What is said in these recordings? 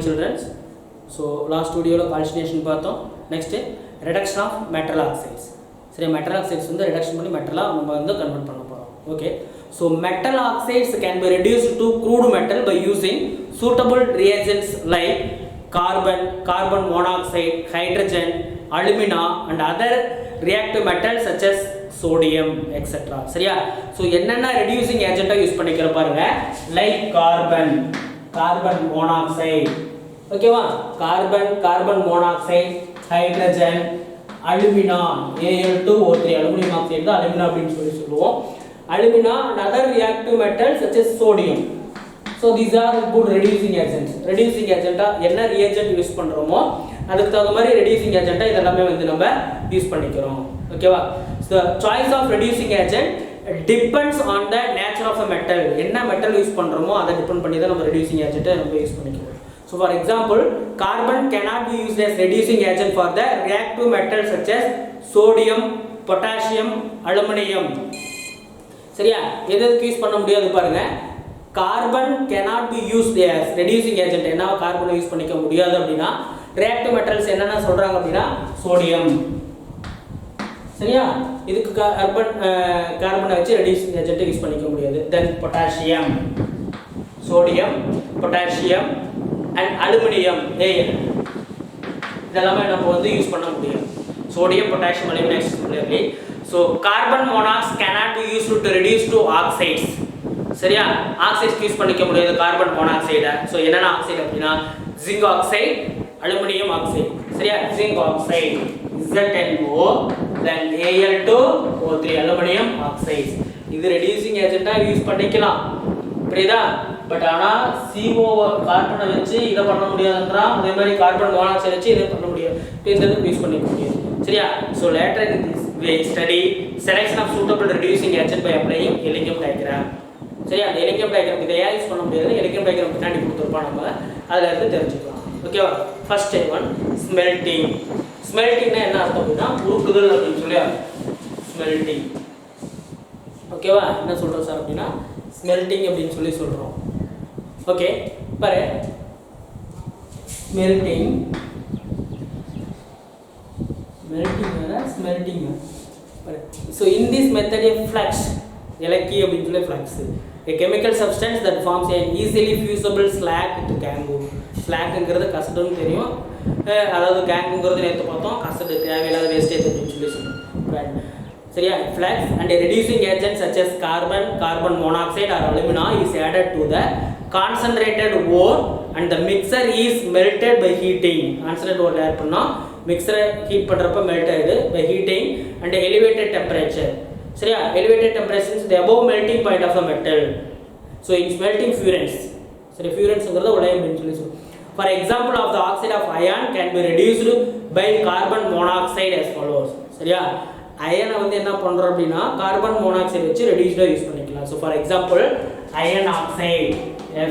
children. So last video lo calcination பார்த்தோம். Next reduction of metal oxides. சரி metal oxides வந்து reduction பண்ணி metal நம்ம வந்து கன்வர்ட் பண்ண போறோம். Okay. So metal oxides can be reduced to crude metal by using suitable reagents like carbon monoxide, hydrogen, alumina and other reactive metals such as sodium etc. சரியா? So என்னென்ன reducing agent use பண்ணிக்கிற பாருங்க, like carbon monoxide, ஓகேவா? carbon monoxide, hydrogen, alumina, Al2O3, aluminum oxide தான் alumina அப்படினு சொல்லுவோம். Alumina and other reactive metals such as sodium. So these are good reducing agents. Reducing agent என்ன reagent use பண்றோமோ அதுக்கு தகுந்த மாதிரி reducing agent இதெல்லாம் வந்து நம்ம யூஸ் பண்ணிக்கிறோம். ஓகேவா? So the choice of reducing agent depends on the nature of a metal. என்ன metal யூஸ் பண்றோமோ அதை டிபெண்ட் பண்ணி தான் நம்ம reducing agent நம்ம யூஸ் பண்ணிக்கிறோம். So for example, carbon cannot be used as reducing agent for the reactive metals such as sodium, potassium, aluminum. சரியா? எதுக்கு யூஸ் பண்ண முடியாது பாருங்க. Carbon cannot be used as reducing agent. என்ன கார்பனை யூஸ் பண்ணிக்க முடியாது அப்படினா reactive metals என்னென்ன சொல்றாங்க அப்படினா sodium. சரியா? இதுக்கு கார்பனை வச்சு reducing agent யூஸ் பண்ணிக்க முடியாது. Then potassium, sodium, potassium and aluminum, Al. இதெல்லாம் நம்ம வந்து யூஸ் பண்ண முடியாது. Sodium, potassium, aluminum similarly. So carbon monox cannot be used to reduce to oxides. சரியா? ஆக்சைட்ஸ் யூஸ் பண்ணிக்க முடியாது கார்பன் மோனாக்சைட. சோ என்னென்ன ஆக்சைடு அப்படினா ஜிங்க் ஆக்சைடு, அலுமினியம் ஆக்சைடு. சரியா? Zinc oxide ZnO, then Al2O3 aluminium oxide. இது reducing ஏஜென்ட்டா use பண்ணிக்கலாம். புரியுதா? But ஆனா CO கார்பனை வச்சு இத பண்ண முடியாதுன்றா, அதே மாதிரி கார்பன் மோனாக்சைடு வச்சு இத பண்ண முடியாது. இந்த யூஸ் பண்ணிக்க முடியாது. சரியா? So later in this we study selection of suitable reducing agent by applying Elingham diagram. சரியா? அந்த எலிகம் டயகிராம் இதை ஏன் யூஸ் பண்ண முடியாது, எலிகம் டயகிராம் பின்னாடி கொடுத்துருப்போம், நம்ம அதில் இருந்து தெரிஞ்சுக்கலாம். ஓகேவா? First one smelting. ஸ்மெல்டிங்னா என்ன அர்த்தம் அப்படின்னா உருக்குதல் அப்படின்னு சொல்லி ஸ்மெல்டிங். ஓகேவா? என்ன சொல்கிறோம் சார் அப்படின்னா ஸ்மெல்டிங் அப்படின்னு சொல்லி சொல்கிறோம். ஓகே பாரு, ஸ்மெல்டிங் பாரு. So in this method of flux, எலக்கி அப்படின்னு சொல்லி flux, a chemical substance that forms an easily fusible slag to gangue. ஸ்லாக்ங்கிறது கசடுன்னு தெரியும், அதாவது கேங்குங்கிறது நேற்று பார்த்தோம், கசடு தேவையில்லாத வேஸ்டேஜ் அப்படின்னு சொல்லி சொல்லுவோம். சரியா? Flux and a reducing agent such as carbon monoxide or alumina is added to the concentrated ore and the mixer is melted by heating. concentrated ore add பண்ணா மிக்ஸரை ஹீட் பண்றப்ப மெல்ட் ஆயிடுது by heating and elevated temperature. சரியா? elevated temperature is the above melting point of a metal. So in smelting furnace, சரி furnaceங்கிறது உடையம் அப்படின்னு சொல்லி சொல்லுவோம். For example of the oxide of iron can be reduced by carbon monoxide as follows. சரியா? அயனை வந்து என்ன பண்றோம் அப்படினா கார்பன் மோனாக்சைடு வச்சு ரெடியூஸ்டா யூஸ் பண்ணிக்கலாம். So for example, iron oxide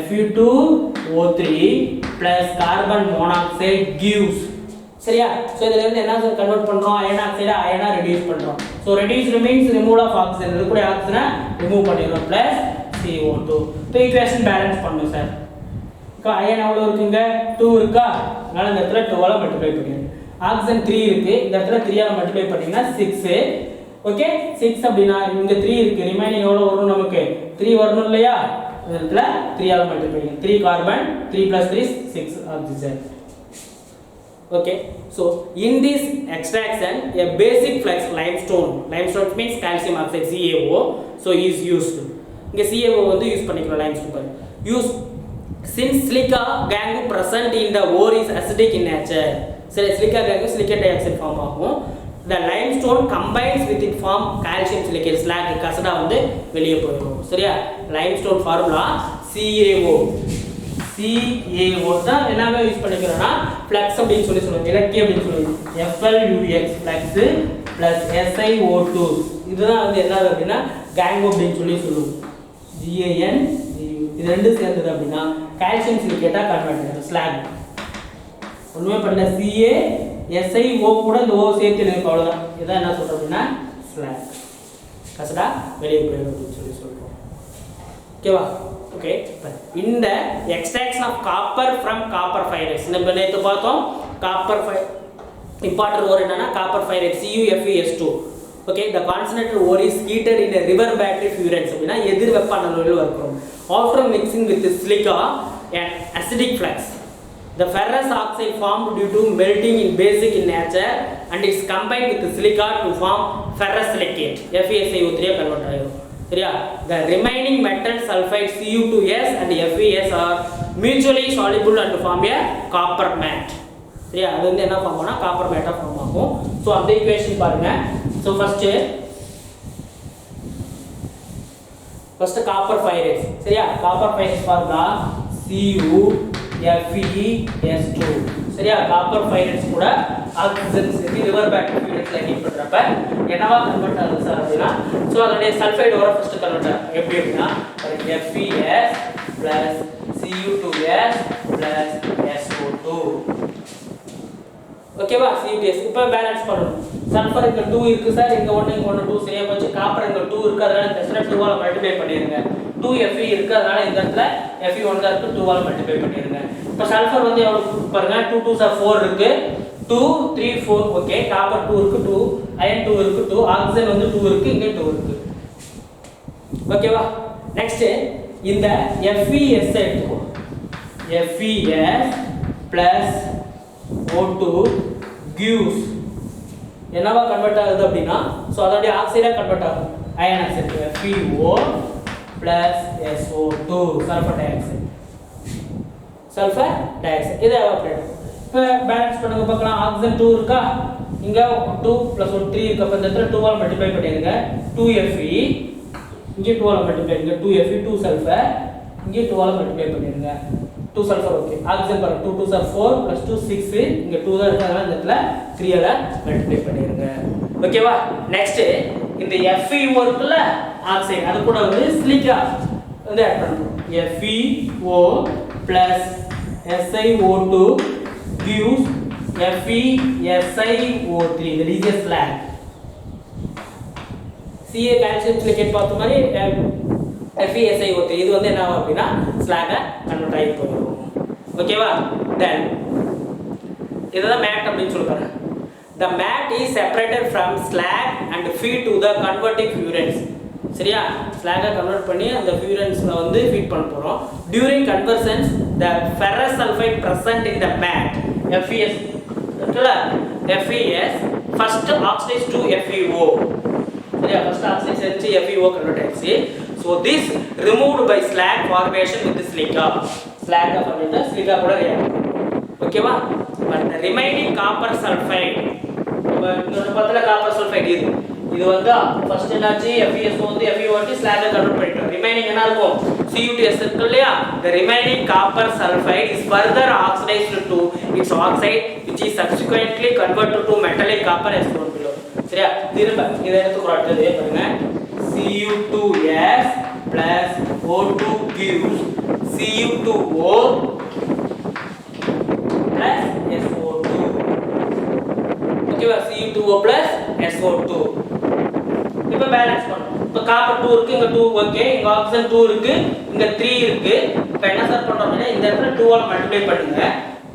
Fe2O3 plus carbon monoxide gives. சரியா? சோ இதல இருந்து என்ன கன்வர்ட் பண்றோம், அயன் ஆக்சைட அயனா ரெடியூஸ் பண்றோம். So reduce means removal of oxygen, இருக்கக்கூடிய ஆக்சிஜனை ரிமூவ் பண்ணிரோம் பிளஸ் CO2. तो ஈக்குவேஷன் பேலன்ஸ் பண்ணுங்க சார். அயன் எவ்வளவு இருக்குங்க? 2 இருக்கா? அதனால இந்த இடத்துல 2 ஆல மல்டிப்ளை பண்ணிடுங்க. ஆக்சிஜன் 3 இருக்கு, இந்த இடத்துல 3 ஆல மல்டிப்ளை பண்ணீங்கன்னா 6. ஓகே? 6 அப்படினா இங்க 3 இருக்கு, ரிமைனிங் எவ்வளவு வரும் நமக்கு? 3 வரணும் இல்லையா? இந்த இடத்துல 3 ஆல மல்டிப்ளை பண்ணுங்க. 3 carbon, 3 + 3 6 oxygen. Okay, so in this extraction a basic flux limestone means calcium oxide CaO, so is used. இங்க CaO வந்து யூஸ் பண்ணிக்கிறோம் limestone. use since silica gangue present in the ore is acidic in nature. சரி, silica gangue silicate dioxide form ஆகும். the limestone combines with it form calcium silicate slag, கசடா வந்து வெளியே போயிடும். சரியா? limestone formula CaO தான் எல்லாமே use பண்ணிக்கிறோம்னா flux அப்படின்னு சொல்லி சொல்லுவோம், எலக்ட்ரி அப்படின்னு சொல்லுவோம். FlUx ஃப்ளக்ஸ் plus SiO2 இதுதான் வந்து என்னது அப்படின்னா கேங்கு அப்படின்னு சொல்லி சொல்லுவோம். GANGU இது ரெண்டு சேர்ந்தது அப்படின்னா கால்சியம் சிலிகேட்டா கன்வெர்ட் ஆகும் ஸ்லாக். ஒண்ணுமே பண்ணல, CaSiO கூட இந்த O சேர்த்து இருக்கு, அவ்வளவுதான். இதான் என்ன சொல்றோம் அப்படின்னா ஸ்லாக், கசடா வெளியே போயிடும் அப்படின்னு சொல்லி சொல்றோம். ஓகேவா? ஓகே இந்த extraction of copper from copper pyrites நம்ம நேற்று பார்த்தோம். காப்பர் இம்பார்ட்டன்ட் ஓர் என்னன்னா copper pyrite CuFeS2. Okay the concentrated ore is heated in a river battery furnace அப்படினா எதிர் வெப்ப அனலில் வரும். After mixing with silica and acidic flux, the ferrous oxide formed due to melting in basic in nature and is combined with silica to form ferrous silicate FeSiO3 convert ஆகும். சரியா? The remaining metal sulfide Cu2S and Fes are mutually soluble and form a copper matte. சரியா? அது வந்து என்ன form ஆகும்னா copper மேட்டா form ஆகும். So அந்த ஈக்குவேஷன் பாருங்க. So first copper pyrites. சரியா? Copper pyrites formula CuFeS2. சரியா? காப்பர் ஃபைரைட்ஸ் கூட ஆக்சிஜன் சேர்த்து ரிவர் பேட்டரி ஃபியூரன்ஸ்ல ஹீட் பண்றப்ப என்னவா கன்வெர்ட் ஆகுது சார் அப்படினா சோ அதோட சல்ஃபைடு ஓர ஃபர்ஸ்ட் கன்வெர்ட் ஆகும். எப்படி அப்படினா Fes Cu2S SO2. ஓகேவா? CuTS இப்போ பேலன்ஸ் பண்ணனும். சல்ஃபர் இங்க 2 இருக்கு சார், இங்க 1 இங்க 1 2 சரியா போச்சு. காப்பர் இங்க 2 இருக்கு, அதனால இந்த இடத்துல 2 ஆல மல்டிப்ளை பண்ணிருங்க. 2Fe இருக்கு, அதனால இந்த இடத்துல Fe1 தான் இருக்கு, 2 ஆல மல்டிப்ளை பண்ணிருங்க. இப்போ சல்ஃபர் வந்து எவ்வளவு பாருங்க, 2 2s are 4 இருக்கு, 2 3 4. ஓகே, காப்பர் 2 இருக்கு, 2 அயன் 2 இருக்கு, 2 ஆக்சிஜன் வந்து 2 இருக்கு, இங்க 2 இருக்கு. ஓகேவா? நெக்ஸ்ட் இந்த Fes எடுத்துக்கோ. Fes plus O2 gives என்னவா கன்வெர்ட் ஆகுது அப்படினா சோ அதோட ஆக்சைடா கன்வெர்ட் ஆகும். Iron oxide FeO plus SO2 sulphur dioxide. இது எவாபரேட். இப்போ பேலன்ஸ் பண்ணுங்க பார்க்கலாம். ஆக்சிஜன் 2 இருக்கா, இங்க 2 plus 1 3 இருக்கு. அப்ப இந்த இடத்துல 2 ஆல் மல்டிப்ளை பண்ணிருங்க. 2Fe இங்க 2 ஆல் மல்டிப்ளை பண்ணுங்க. 2Fe 2 சல்ஃபர் இங்க 2 ஆல் மல்டிப்ளை பண்ணிருங்க. 2 சல்ஃபர். ஓகே, ஆக்சிஜன் பாருங்க 2 2s are 4 plus 2 6 இங்க 2 தான் இருக்கு, அதனால இந்த இடத்துல 3 ஆல மல்டிப்ளை பண்ணிருங்க. ஓகேவா? நெக்ஸ்ட் இந்த FeO இருக்குல ஆக்சைடு, அது கூட வந்து சிலிக்கா வந்து ஆட் பண்றோம். FeO plus SiO2 gives FeSiO3. that is a slag. Ca calcium silicate பார்த்த மாதிரி FeSiO3 இது வந்து என்ன ஆகும் அப்படினா ஸ்லாகா கன்வெர்ட் ஆகி போயிடும். ஓகேவா? then இதுதான் மேட் அப்படினு சொல்றாங்க. the mat is separated from slag and feed to the converting furnace. சரியா? ஸ்லாகா கன்வெர்ட் பண்ணி அந்த ஃபியூரன்ஸ்ல வந்து ஃபீட் பண்ண போறோம். during conversions the ferrous sulfide present in the mat Fes first oxidize to FeO. சரியா? first oxidize செஞ்சு FeO கன்வெர்ட் ஆயிடுச்சு. so this removed by slag formation with silica. slag பண்ணிட்டு silica கூட ரியாக்ட். ஓகேவா? but the remaining copper sulfide இன்னொரு பத்தல copper sulphide இது வந்து ஃபர்ஸ்ட் என்னாச்சு FeSO வந்து FeO ஸ்லாகா கன்வெர்ட் பண்ணிட்டோம். ரிமைனிங் என்ன இருக்கும்? CuTS இருக்கு இல்லையா? the remaining copper sulfide is further oxidized to its oxide which is subsequently converted to metallic copper S1 below. சரியா? திரும்ப இத எடுத்து அடுத்தது பாருங்க. Cu2S plus O2 gives Cu2O plus SO2. ஓகேவா? Cu2O plus SO2. இப்போ பேலன்ஸ் பண்ணனும். இப்போ காப்பர் 2 இருக்கு, இங்க 2 ஓகே, இங்க ஆக்சிஜன் 2 இருக்கு, இங்க 3 இருக்கு. இப்போ என்ன சார் பண்றோம்னா இந்த இடத்துல 2 ஆல் மல்டிப்ளை பண்ணுங்க.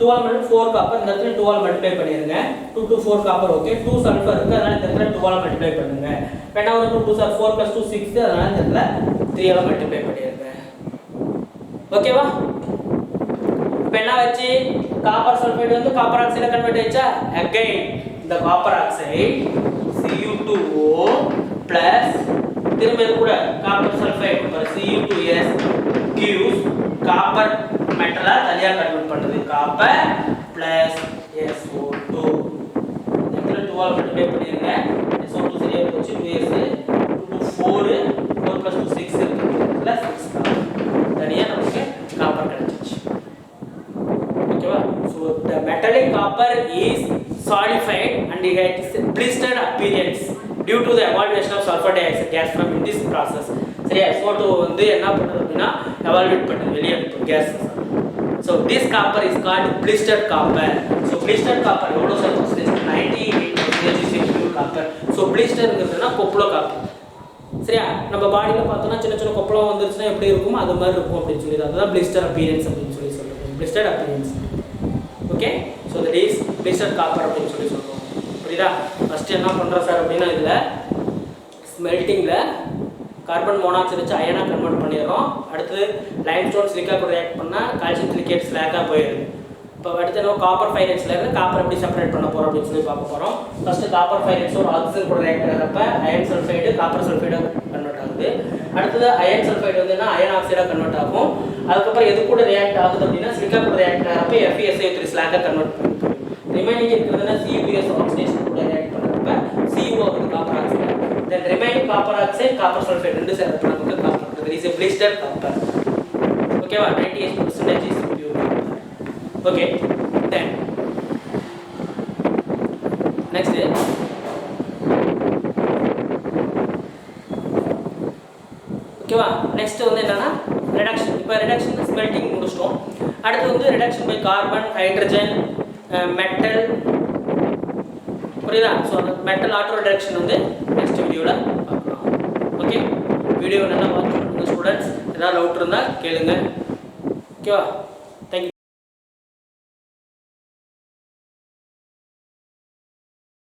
2 ஆல் மல்டிப்ளை 4 காப்பர், இந்த இடத்துல 2 ஆல் மல்டிப்ளை பண்ணிருங்க. 2 2 4 காப்பர். ஓகே, 2 சல்ஃபர் இருக்கு, அதனால இந்த இடத்துல 2 ஆல் மல்டிப்ளை பண்ணுங்க. இப்போ என்ன வரும்? 2 2 4 plus 2 6, அதனால இந்த இடத்துல 3 ஆல் மல்டிப்ளை பண்ணிருங்க. ஓகேவா? இப்போ என்ன ஆச்சு? காப்பர் சல்ஃபைடு வந்து காப்பர் ஆக்சைடா கன்வெர்ட் ஆயிச்சா? again the copper oxide Cu2O plus திரும்ப இது கூட copper sulphide Cu2S gives copper மெட்டலா தனியா கன்வெர்ட் பண்ணுது. Copper plus SO2. இதுல 2 ஆல் மல்டிப்ளை பண்ணிருங்க. SO2 சரியா போச்சு. 2S 2 4 4 plus 2 6 இருக்கு, plus 6 தனியா நமக்கு காப்பர் கிடைச்சிச்சு. ஓகேவா? so the metallic copper is solidified and it has blistered appearance due to the evaporation of sulfur dioxide gas from this process. சரியா? SO2 வந்து என்ன பண்ணுதுன்னா evaporate பண்ணுது, வெளிய அனுப்புது gas. so this copper is called blistered copper. so blistered copper எவ்வளவு sir percentage? 98% is pure copper. so blisterங்கிறதுனா கொப்புள copper. சரியா? நம்ம பாடியில் பார்த்தோன்னா சின்ன சின்ன கொப்பளம் வந்துருச்சுன்னா எப்படி இருக்கும் அது மாதிரி இருக்கும் அப்படின்னு சொல்லி அதுதான் பிளிஸ்டர் அப்பியரன்ஸ் அப்படின்னு சொல்லி சொல்கிறோம். Blister appearance. Okay, so that is blister copper அப்படின்னு சொல்லி சொல்கிறோம். புரியுதா? ஃபஸ்ட்டு என்ன பண்ணுறோம் சார் அப்படின்னா இதில் ஸ்மெல்ட்டிங்கில் கார்பன் மோனாக்சைடு வச்சு அயனாக கன்வெர்ட் பண்ணிடுறோம். அடுத்து லைம்ஸ்டோன் சிலிக்கா கூட ரியாக்ட் பண்ணால் கால்சியம் சிலிக்கேட் ஸ்லாக்காக போயிடுது. இப்போ அடுத்து என்ன காப்பர் ஃபைரைட்ஸ்லேருந்து காப்பர் எப்படி செப்பரேட் பண்ண போகிறோம் அப்படின்னு சொல்லி பார்க்க போகிறோம். ஃபஸ்ட்டு காப்பர் ஃபைரைட்ஸ் ஒரு ஆக்சிஜன் கூட ரியாக்ட் ஆகிறப்ப அயன் சல்ஃபைடு காப்பர் சல்ஃபைடாக கன்வெர்ட் ஆகுது. அடுத்தது அயன் சல்ஃபைடு வந்துன்னா அயன் ஆக்சைடாக கன்வெர்ட் ஆகும். அதுக்கப்புறம் எது கூட ரியாக்ட் ஆகுது அப்படின்னா சிலிக்கா கூட ரியாக்ட் ஆகிறப்ப FeSiO3 ஸ்லாக்காக கன்வெர்ட் பண்ணுது. ரிமைனிங் இருக்கிறதுனா CuS ஆக்சிடேஷன் கூட ரியாக்ட் பண்ணுறப்ப CO ஆகுது copper oxide. Then remaining copper oxide copper sulphide ரெண்டு சேர்த்து நமக்கு copper. It is a blister copper. ஓகேவா? 98% is pure copper. Okay, then next ஓகேவா? நெக்ஸ்ட் வந்து என்னன்னா ரிடக்ஷன். இப்போ ரிடக்ஷன் ஸ்மெல்ட்டிங் முடிச்சிட்டோம். அடுத்து வந்து reduction by carbon, hydrogen, metal. புரியுதா? ஸோ அந்த மெட்டல் ஆட்டோ ரிடக்ஷன் வந்து நெக்ஸ்ட் வீடியோவில் பார்க்கலாம். ஓகே, வீடியோ நல்லா வாட்ச் பண்ணுங்க ஸ்டூடெண்ட்ஸ். ஏதாவது டவுட் இருந்தால் கேளுங்க. ஓகேவா?